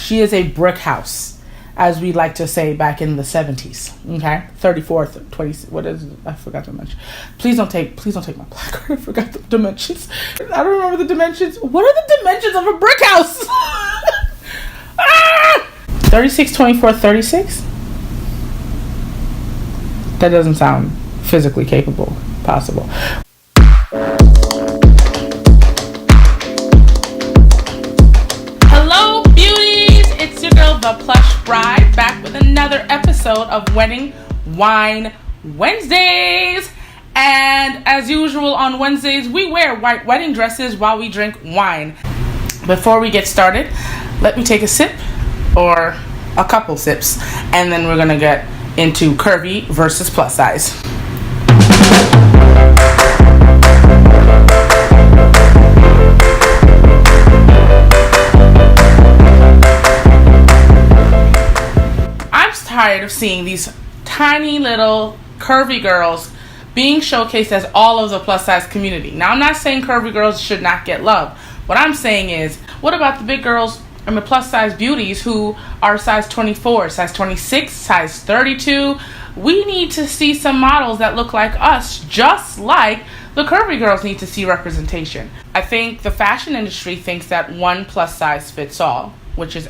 She is a brick house, as we like to say back in the 70s. Okay, 34th, 20. What is it? I forgot the dimension. Please don't take my placard. I forgot the dimensions. I don't remember the dimensions. What are the dimensions of a brick house? 36, 24, 36. That doesn't sound physically possible. Hello, beauties! It's your girl, the Plush Bride, back with another episode of Wedding Wine Wednesdays. And as usual on Wednesdays, we wear white wedding dresses while we drink wine. Before we get started, let me take a sip, or a couple sips, and then we're gonna get into curvy versus plus size. I'm tired of seeing these tiny little curvy girls being showcased as all of the plus size community. Now, I'm not saying curvy girls should not get love. What I'm saying is, what about the big girls and the plus size beauties who are size 24, size 26, size 32? We need to see some models that look like us, just like the curvy girls need to see representation. I think the fashion industry thinks that one plus size fits all, which is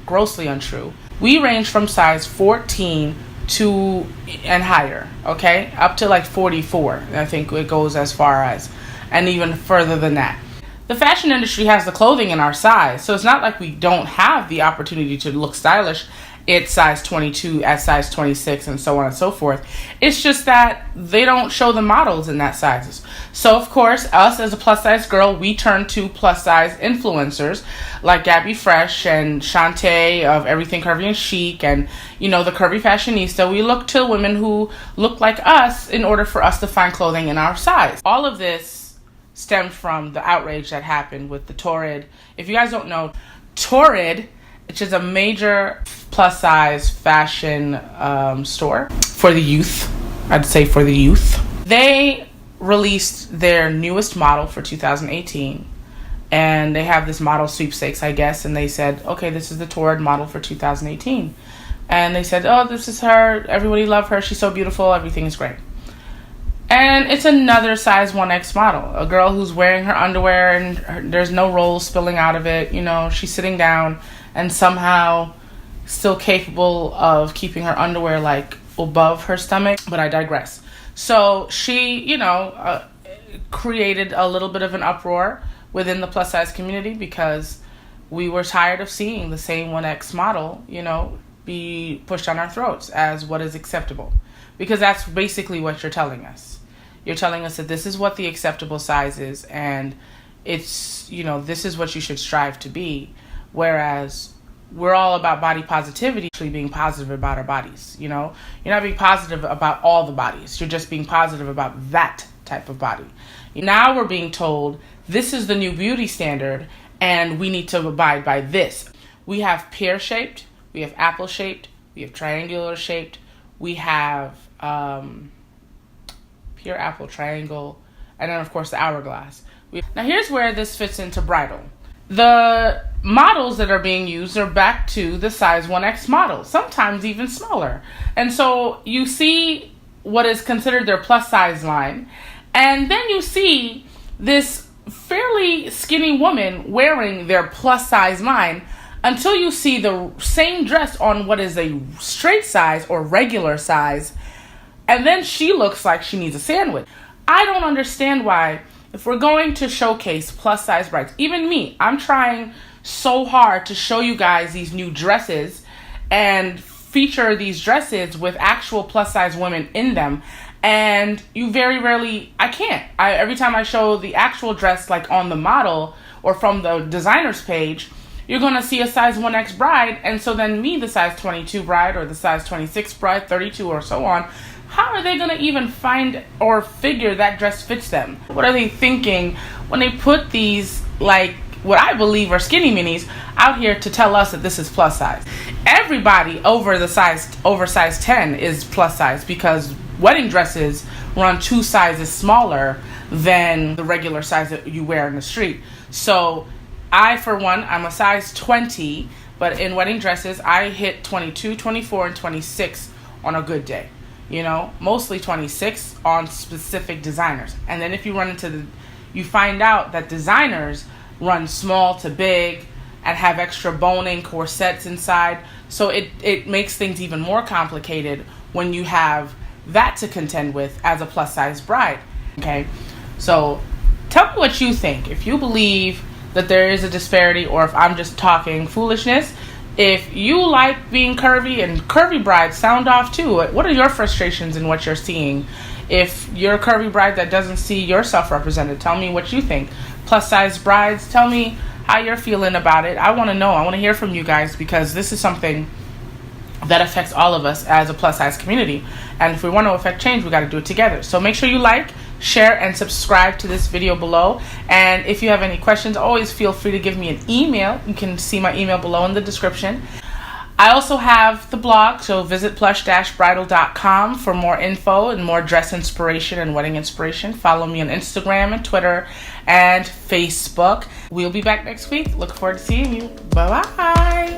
grossly untrue. We range from size 14 to and higher, okay? Up to like 44. I think it goes as far as, and even further than that. The fashion industry has the clothing in our size, so it's not like we don't have the opportunity to look stylish at size 22, at size 26, and so on and so forth. It's just that they don't show the models in that sizes. So, of course, us as a plus-size girl, we turn to plus-size influencers like Gabby Fresh and Shantae of Everything Curvy and Chic and, you know, the Curvy Fashionista. We look to women who look like us in order for us to find clothing in our size. All of this stemmed from the outrage that happened with the Torrid. If you guys don't know, Torrid, which is a major plus size fashion store for the youth, I'd say for the youth. They released their newest model for 2018, and they have this model sweepstakes, I guess, and they said, okay, this is the Torrid model for 2018. And they said, oh, this is her, everybody love her, she's so beautiful, everything is great. And it's another size 1X model, a girl who's wearing her underwear and there's no rolls spilling out of it. You know, she's sitting down and somehow still capable of keeping her underwear like above her stomach. But I digress. So she, you know, created a little bit of an uproar within the plus size community because we were tired of seeing the same 1X model, you know, be pushed down our throats as what is acceptable. Because that's basically what you're telling us. You're telling us that this is what the acceptable size is, and it's, you know, this is what you should strive to be. Whereas we're all about body positivity, actually being positive about our bodies, you know? You're not being positive about all the bodies. You're just being positive about that type of body. Now we're being told this is the new beauty standard, and we need to abide by this. We have pear-shaped, we have apple-shaped, we have triangular-shaped, we have pure apple, triangle, and then of course the hourglass. Now here's where this fits into bridal. The models that are being used are back to the size 1X model, sometimes even smaller. And so you see what is considered their plus size line, and then you see this fairly skinny woman wearing their plus size line until you see the same dress on what is a straight size or regular size, and then she looks like she needs a sandwich. I don't understand why, if we're going to showcase plus size brides, even me, I'm trying so hard to show you guys these new dresses and feature these dresses with actual plus size women in them, and you very rarely, I can't. Every time I show the actual dress like on the model or from the designer's page, you're going to see a size 1X bride, and so then me, the size 22 bride or the size 26 bride, 32 or so on, how are they going to even find or figure that dress fits them? What are they thinking when they put these, like, what I believe are skinny minis out here to tell us that this is plus size? Everybody over size 10 is plus size because wedding dresses run 2 sizes smaller than the regular size that you wear in the street. So I, for one, I'm a size 20, But in wedding dresses, I hit 22, 24, and 26 on a good day. Mostly 26 on specific designers. And then if you you find out that designers run small to big and have extra boning corsets inside. So it makes things even more complicated when you have that to contend with as a plus size bride. Okay, so tell me what you think. If you believe that there is a disparity, or if I'm just talking foolishness. If you like being curvy, and curvy brides sound off too, what are your frustrations in what you're seeing? If you're a curvy bride that doesn't see yourself represented, tell me what you think. Plus size brides, tell me how you're feeling about it. I want to know. I want to hear from you guys, because this is something that affects all of us as a plus size community. And if we want to affect change, we got to do it together. So make sure you like, share, and subscribe to this video below. And if you have any questions, always feel free to give me an email. You can see my email below in the description. I also have the blog, so visit plush-bridal.com for more info and more dress inspiration and wedding inspiration. Follow me on Instagram and Twitter and Facebook. We'll be back next week. Look forward to seeing you. Bye-bye.